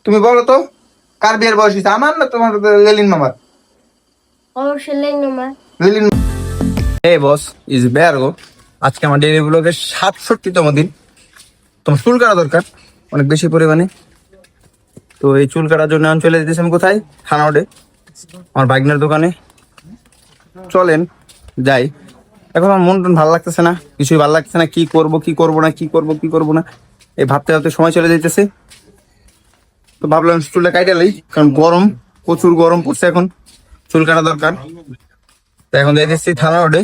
তুমি বলো তো, কার বিয়ের বয়স হয়েছে, আমার না তোমার লেলিন মামার? অবশ্যই লেন নাম্বার। লেলিন। এই বস ইজ বেয়ারগো। আজকে আমার ডেইলি ব্লগের 67তম দিন। তোমার চুল কাটা দরকার অনেক বেশি পরিমাণে। তো এই চুল কাটার জন্য আমি চলে যেতেছি আমি কোথায়, থানা রোডে আমার বাইকনার দোকানে। চলেন যাই। এখন আমার মন টন ভালো লাগতেছে না, কিছুই ভালো লাগতেছে না, কি করব কি করব না, কি করব কি করব না, এই ভাবতে ভাবতে সময় চলে যাইতেছে। তো ভাবলাম চুলটা কাইটা লই, কারণ গরম, প্রচুর গরম পড়ছে এখন, চুল কাটা দরকার। তো এখন যাইতেছি থানা রোডে,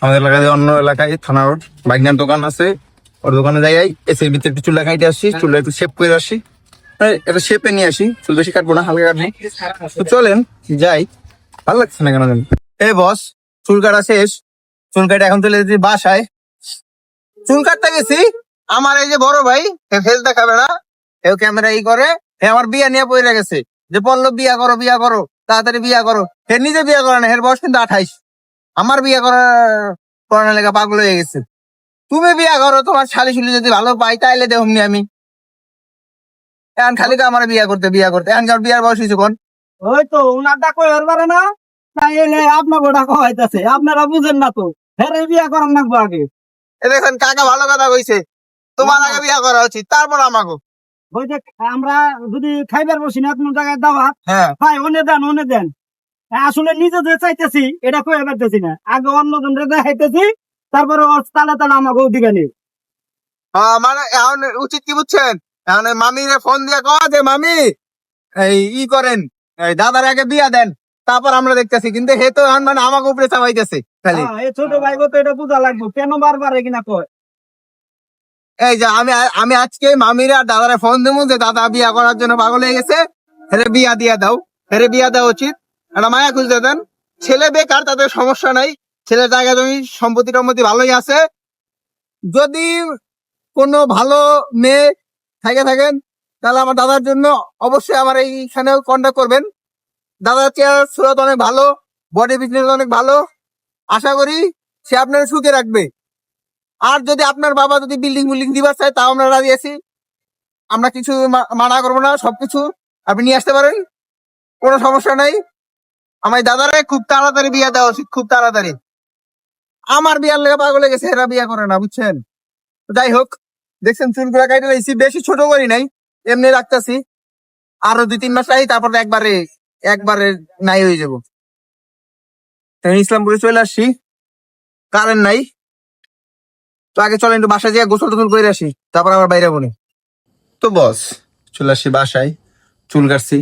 আমাদের এলাকায় অন্য এলাকায় থানা রোড বাইকনার দোকান আছে, ওর দোকানে যাই এসে ভিতরে একটু চুলটা কাইটে আসি, চুলটা একটু শেপ করে আসি, এটা শেপে নিয়ে আসি, চুল বেশি কাটবো না, হালকা কাটবো। তো চলেন যাই, ভালো লাগছে না কেন জানি। এ বস, চুল কাটা শেষ, চুল কাটা এখন চলে যেতে বাসায়। চুল কাটতে গেছি, আমার এই যে বড় ভাই ফেস দেখাবে না, এও ক্যামেরা ই করে, হে আমার বিয়া নিয়ে পড়ে গেছে, যে বললো বিয়া করো বিয়া করো তাড়াতাড়ি বিয়া করো। হে নিজে বিয়া করে না, এর বয়স কিন্তু 28। আমার বিয়া করার লেগে পাগল হয়ে গেছে। তুমি বিয়া করো, তোমার শালি শুলি যদি ভালো পাই তাইলে দেখুন আমি। এখন খালি আমার বিয়া করতে এখন আমার বিয়ার বয়স হয়েছে কোন? ওই তো উনার ডাকো এর পারে না, তাই এলে আপনাকে ডাকো হইতাছে, আপনারা বুঝেন না তো। হ্যাঁ বিয়া করার নাকবো আগে। এ দেখেন কাকা ভালো কথা কইছে, তোমার আগে বিয়া করা উচিত, তারপর আমাকে। ওই যে আমরা যদি খাইবার বসি না কোনো জায়গায় দাওয়াত, হ্যাঁ ভাই ওনে দেন ওনে দেন। আসলে নিজে যে চাইতেছি এটা কয়ে পারতেছি না, আগে অন্য জনরে দেখাইতেছি, তারপরে ওর তালে তালে আমাকে দিকে নি। মানে এখন উচিত কি বুঝছেন, এখন মামিরে ফোন দিয়ে কওয়া যে মামি এই ই করেন, এই দাদার আগে বিয়া দেন, তারপর আমরা দেখতেছি। কিন্তু হে তো এখন মানে আমাকে উপরে চাপাইতেছে খালি। এই ছোট ভাই তো এটা বুঝা লাগবে, কেন বারবার কিনা কয়। এই যে আমি আজকে মামিরা আর দাদারে ফোন দেবো যে দাদা বিয়া করার জন্য পাগল হয়ে গেছে, হেরে বিয়া দিয়া দাও, হেরে বিয়া দেওয়া উচিত। একটা মায়া খুঁজতে দেন, ছেলে বেকার তাদের সমস্যা নাই, ছেলের জায়গা জমি সম্পত্তি টম্পত্তি ভালোই আছে। যদি কোনো ভালো মেয়ে থাকেন তাহলে আমার দাদার জন্য অবশ্যই আমার এইখানেও কন্ট্যাক্ট করবেন। দাদার চেয়ার সুরত অনেক ভালো, বডি ফিটনেস অনেক ভালো, আশা করি সে আপনার সুখে রাখবে। আর যদি আপনার বাবা যদি বিল্ডিং দিবার চায় তাও আমরা রাজি আছি, আমরা কিছু মানা করবো না, সবকিছু আপনি নিয়ে আসতে পারেন, কোনো সমস্যা নাই। আমার দাদারে খুব তাড়াতাড়ি বিয়া দেওয়া উচিত, খুব তাড়াতাড়ি। আমার বিয়ার লেগে পাগল হয়ে গেছে, এরা বিয়া করে না বুঝছেন। যাই হোক, দেখছেন চুলগুলা কাইটে লাইছি, বেশি ছোট করি নাই, এমনি রাখতেছি। আরো 2-3 মাস রাখি, তারপর একবারে নাই হয়ে যাবো। ইসলামপুরে চলে আসছি, কারেন্ট নাই। তো আগে চলেন একটু বাসায় যেয়ে গোসল টোসল করে আসি, তারপর আবার বাইরে বলি। তো বস চলে আসছি বাসায়, চুল কাটছি,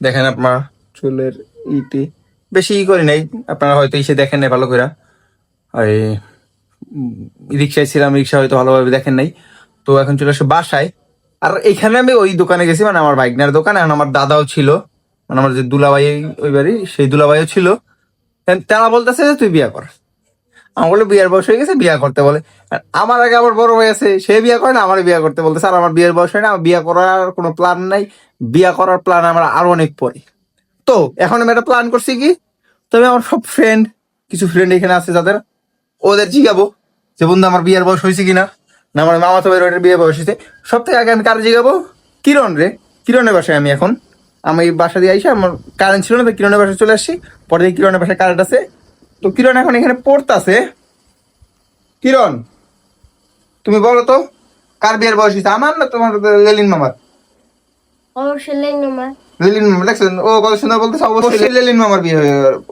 দেখেন আপনার চুলের ইটি বেশি করি নাই, আপনারা হয়তো এসে দেখেন নাই ভালো করে। আর রিক্সায় ছিলাম, রিক্সা হয়তো ভালোভাবে দেখেন নাই। তো এখন চলে আসছে বাসায়। আর এখানে আমি ওই দোকানে গেছি, মানে আমার বাইকনার দোকানে, এখন আমার দাদাও ছিল, মানে আমার যে দুলাভাই ওই বাড়ি সেই দুলাভাইও ছিল। তারা বলতেছে যে তুই বিয়া কর। আমার বলে বিয়ের বয়স হয়ে গেছে, বিয়া করতে বলে। আর আমার আগে আমার বড় ভাই আছে, সে বিয়া করে না, আমার বিয়া করতে বলতেছে। আর আমার বিয়ের বয়স হয় না, আমার বিয়া করার কোনো প্ল্যান নাই, বিয়া করার প্ল্যান আমার আরো অনেক পরে। তো এখন আমি একটা প্ল্যান করছি কি, তবে আমার সব কিছু ফ্রেন্ড এখানে আছে যাদের, ওদের জিগাবো যে বন্ধু আমার বিয়ের বয়স হয়েছে কিনা, না আমার মামা তো বিয়ের বয়স হয়েছে। সব থেকে আগে আমি কার জিগাবো, কিরণের বাসায়। আমি বাসা দিয়ে আইসা, আমার কারেন্ট ছিল না, তো কিরণের বাসায় চলে আসছি। পরে কিরণের বাসায় কারেন্ট আছে, তো কিরণ এখন এখানে পড়তাছে। কিরণ, তুমি বলো তো, কার বিয়ের বয়স হয়েছে, আমার না তোমার লেলিন মামার? অবশ্যই লেন নাম্বার। লেলিন মামা, দেখছেন ও কত সুন্দর বলতেছে। অবশ্যই লেলিন মামার বিয়ে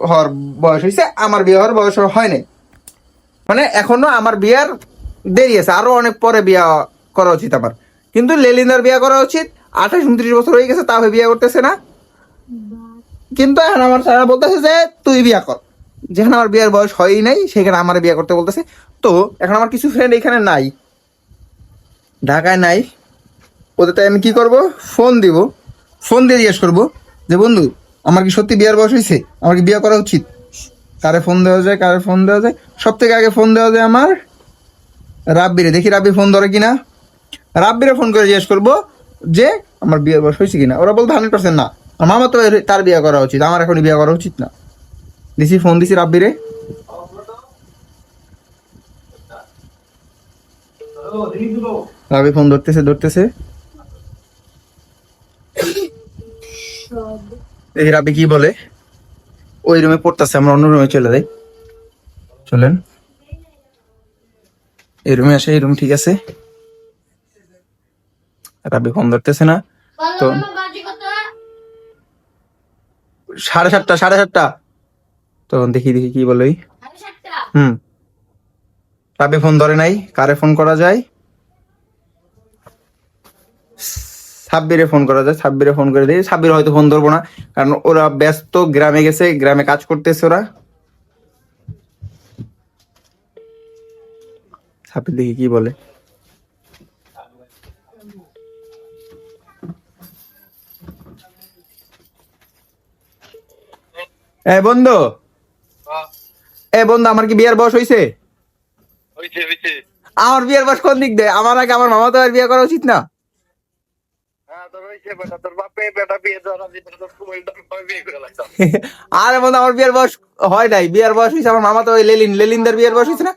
হওয়ার বয়স হয়েছে, আমার বিয়ে হওয়ার বয়স হয় নাই। মানে এখনো আমার বিয়ার দেরি আছে, আরো অনেক পরে বিয়া করা উচিত আমার। কিন্তু লেলিনার বিয়া করা উচিত, 28-29 বছর হয়ে গেছে, তাও বিয়ে করতেছে না। কিন্তু এখন আমার সারা বলতেছে যে তুই বিয়া কর, যেখানে আমার বিয়ার বয়স হয়ই নাই সেখানে আমার বিয়ে করতে বলতেছে। তো এখন আমার কিছু ফ্রেন্ড এখানে নাই, ঢাকায় নাই, ওদের তাই আমি কি করব, ফোন দিয়ে জিজ্ঞেস করবো যে বন্ধু আমার কি সত্যি বিয়ার বয়স হয়েছে, আমার কি বিয়ে করা উচিত। কারে ফোন দেওয়া যায়, সব থেকে আগে ফোন দেওয়া যায় আমার রাব্বিরে, দেখি রাব্বি ফোন ধরে কিনা। রাব্বিরে ফোন করে জিজ্ঞেস করবো যে আমার বিয়ের বয়স হয়েছে কিনা। ওরা বলতে 100% না, আমার মামা তো তার বিয়ে করা উচিত, আমার এখনই বিয়ে করা উচিত না। ফোন দিছি রাব্বিরে। রাব্বি ফোন ধরতেছে। এই রাবি কি বলে, ওই রুমে পড়তেছে, আমরা অন্য রুমে চলে যাই। চলেন, এই রুমে আসে, এই রুম ঠিক আছে। রাবি ফোন ধরতেছে না তো। 7:30 তখন দেখি কি বলে। রাবি ফোন ধরে নাই, কারে ফোন করা যায়? সাব্বিরে ফোন করা যায়, সাব্বিরে ফোন করে দিই। সাব্বির হয়তো ফোন ধরবো না, কারণ ওরা ব্যস্ত, গ্রামে গেছে, গ্রামে কাজ করতেছে ওরা। সাব্বির দেখি কি বলে। বন্ধু, বন্ধু, আমার কি বিয়ের বয়স হয়েছে? আমার বিয়ের বয়স কোন দিক দিয়ে? আমার আগে আমার মামা তো আর বিয়ে করা উচিত না? আরে বন্ধু, আমার বিয়ের বয়স হয় নাই, বিয়ের বয়স হয়েছে আমার মামা তো ওই লেলিনদের বিয়ের বয়স হয়েছে না?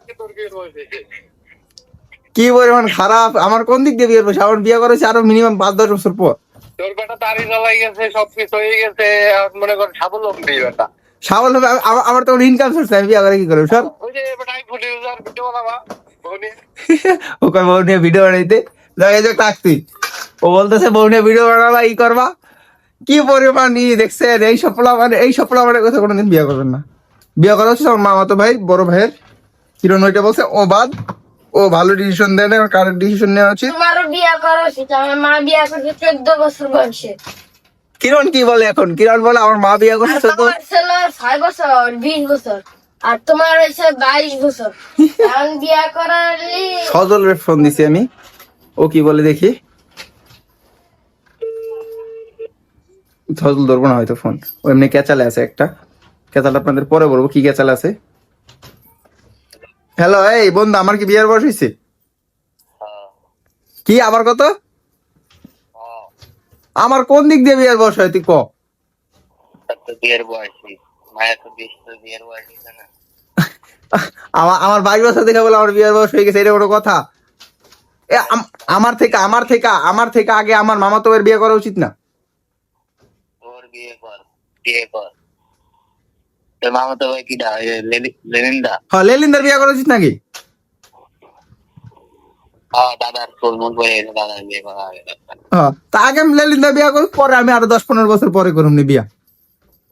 কি পরিমাণ খারাপ! আমার কোন দিক দিয়ে বিয়ের বয়স? আমার বিয়ে করা হয়েছে আরো মিনিমাম 5-10 বছর পর। তোর বেটা তারি জ্বালাই গেছে, সবকিছু হয়ে গেছে, মনে কর স্বাবলম্বী বেটা। স্বাবলম্বী? আমার তো ইনকাম সোর্স, আমি বিয়ে করে কি করবো সব? ওই যে বেটা আইফোন ইউজার ভিডিও বানাবা বউনি। ও কয় বউ নিয়ে ভিডিও বানাইতে থাকতি। ও বলতেছে বউ নিয়ে ভিডিও বানাবা, ই করবা। কি পরিমাণ দেখছেন? এই সফলা মানে কথা কোনোদিন বিয়ে করবেন না। বিয়ে করা হচ্ছে আমার মামাতো ভাই, বড় ভাইয়ের। কিরণ ওইটা বলছে, ও বাদ, ও ভালো ডিসিশন দেয় না, কারেন্ট ডিসিশন নেওয়া উচিত। তোমারও বিয়ে করা উচিত। আমার মা বিয়ে করছে 14 বছর বয়সে। কিরণ কি বলে এখন? কিরণ বলে আমার মা বিয়ে করছে 14 তোমার ছেলে 6 বছর, 20 বছর, আর তোমার হয়েছে 22 বছর। এখন বিয়ে করালি সজলের ফোন দিছি আমি, ও কি বলে দেখি। সজল ধরবো না হয়তো ফোন, ও এমনি ক্যাচালে আছে একটা। ক্যাচাল আপনাদের পরে বলবো কি ক্যাচাল আছে। হ্যালো, এই বন্ধু, আমার কি বিয়ের বয়স হয়েছে? কি আবার কত? আমার কোন দিক দিয়ে বিয়ের বয়স হয় তুই ক? বিয়ের বয়সী মায়া তো বিয়ের বয়সী না। আমার 22 বছর দেখে বলে আমার বিয়ের বয়স হয়ে গেছে, এটা কোনো কথা? আমার থেকে আগে আমার মামা তো বিয়ে করা উচিত না? তোর বিয়ে কর। তোর মামা তো ভাই কিডা? লেনিনদা? হ্যাঁ, লেলিনদার বিয়ে করা উচিত নাকি? দাদার ফুলমুল করে দাদার বিয়ে করা হবে। হ্যাঁ, তা আগে আমি লেলিনদার বিয়ে করব, পরে আমি আরো 10-15 বছর পরে করুম নি বিয়া।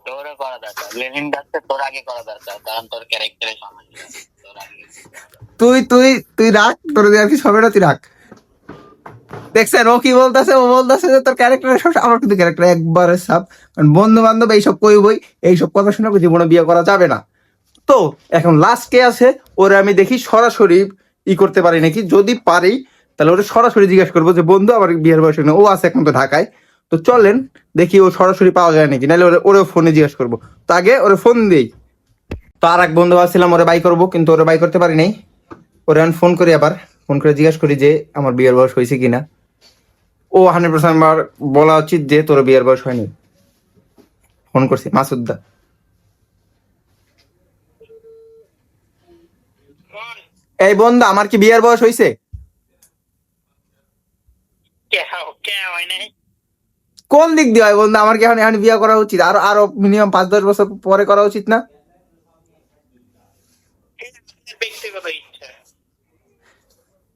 তোরও করা দরকার, লেনিনদাকে তোর আগে করা দরকার, কারণ তোর ক্যারেক্টারের সমস্যা। তোর আগে তুই রাখ, তোর আর কি সবে না, তুই রাখ। দেখছেন ও কি বলতেছে? ও বলতেছে যে তোর ক্যারেক্টারের সমস্যা। আমার কিন্তু ক্যারেক্টার একবারে সাফ। কারণ বন্ধু বান্ধব এইসব কইবই, এইসব কথা শুনে জীবনে বিয়ে করা যাবে না। তো এখন লাস্ট কে আছে, ওরে আমি দেখি সরাসরি করতে পারি নাকি। যদি পারি তাহলে ওরে সরাসরি জিজ্ঞেস করবো যে বন্ধু আমার বিয়ের বয়স না। ও আছে এখন তো ঢাকায়, তো চলেন দেখি ও সরাসরি পাওয়া যায় নাকি, নাহলে ওরে ফোনে জিজ্ঞেস করবো। তো আগে ওরে ফোন দিই। তো আর এক বন্ধু ভাবছিলাম ওরে বাই করবো, কিন্তু ওরে বাই করতে পারি নাই। ওরে আমি ফোন করি, আবার ফোন করে জিজ্ঞাসা করি যে আমার বিয়ের বয়স হয়েছে কিনা। ও 100% আমার বলা উচিত যে তোর বিয়ের বয়স হয়নি। ফোন করছি, মাসুদ্দা। এই বন্ধু, আমার কি বিয়ের বয়স হয়েছে? কোন দিক দিয়ে হয় বন্ধু? আমার কি এখন এখন বিয়ে করা উচিত? আরো মিনিমাম 5-10 বছর পরে করা উচিত না?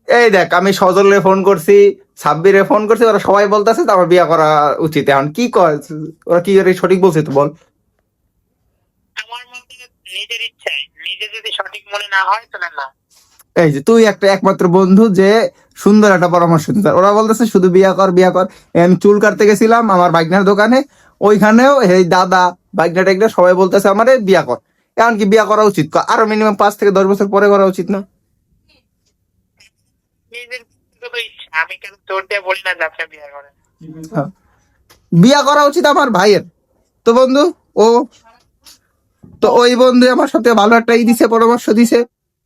এই দেখ, আমি সজলে ফোন করছি, সাব্বিরে ফোন করছি, ওরা সবাই বলতেছে তো আমার বিয়ে করা উচিত। এখন কি কয় ওরা, কি সঠিক বলছে তো বল? আমার মতে নিজের ইচ্ছায়, নিজে যদি সঠিক মনে না হয় তাহলে না। এই যে তুই একটা একমাত্র বন্ধু যে সুন্দর একটা পরামর্শ দিতে। ওরা বলতেছে শুধু বিয়ে কর। আমি চুল কাটতে গেছিলাম আমার বাইকনার দোকানে, ওইখানেও এই দাদা বাইকনা টেকনা সবাই বলতেছে আমারে বিয়ে কর। এখন কি বিয়ে করা উচিত? আরো মিনিমাম 5-10 বছর পরে করা উচিত না? নিজের ইচ্ছা, আমি কেন তোর দিয়ে বলি না যে আপনি বিয়ে করেন। বিয়ে করা উচিত আমার ভাইয়ের। তো বন্ধু, ওই বন্ধু আমার সাথে ভালো একটা দিছে, পরামর্শ দিছে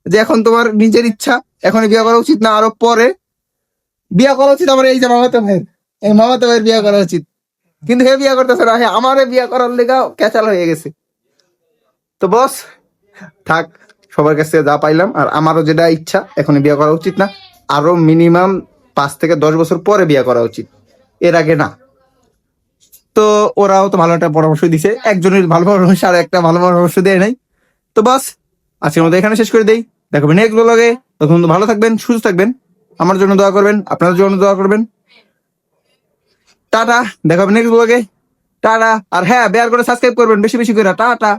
যে এখন তোমার নিজের ইচ্ছা, এখন বিয়ে করা উচিত না, আরো পরে বিয়ে করা উচিত। আমার এই যে মামাতো ভাইয়ের বিয়ে করা উচিত, কিন্তু হে বিয়ে করতেছে না। হ্যাঁ, আমারে বিয়ে করার লেগা ক্যাচাল হয়ে গেছে। তো বস থাক, সবার কাছে যা পাইলাম। আর আমারও যেটা ইচ্ছা, এখন বিয়ে করা উচিত না, আরো মিনিমাম 5-10 বছর পরে বিয়ে করা উচিত, এর আগে না। তো ওরাও তো ভালো একটা পরামর্শ দিছে, একজনের ভালো পরামর্শ আর একটা ভালো পরামর্শ দেয় নাই। তো বাস আজকের মতো এখানে শেষ করে দেই, দেখাবেন নেক্সট ব্লগে। তখন ভালো থাকবেন, সুস্থ থাকবেন, আমার জন্য দোয়া করবেন, আপনাদের জন্য দোয়া করবেন। টাটা, দেখাবেন নেক্সট ব্লগে। টাটা। আর হ্যাঁ, বেয়ার করে সাবস্ক্রাইব করবেন বেশি বেশি করে। টাটা।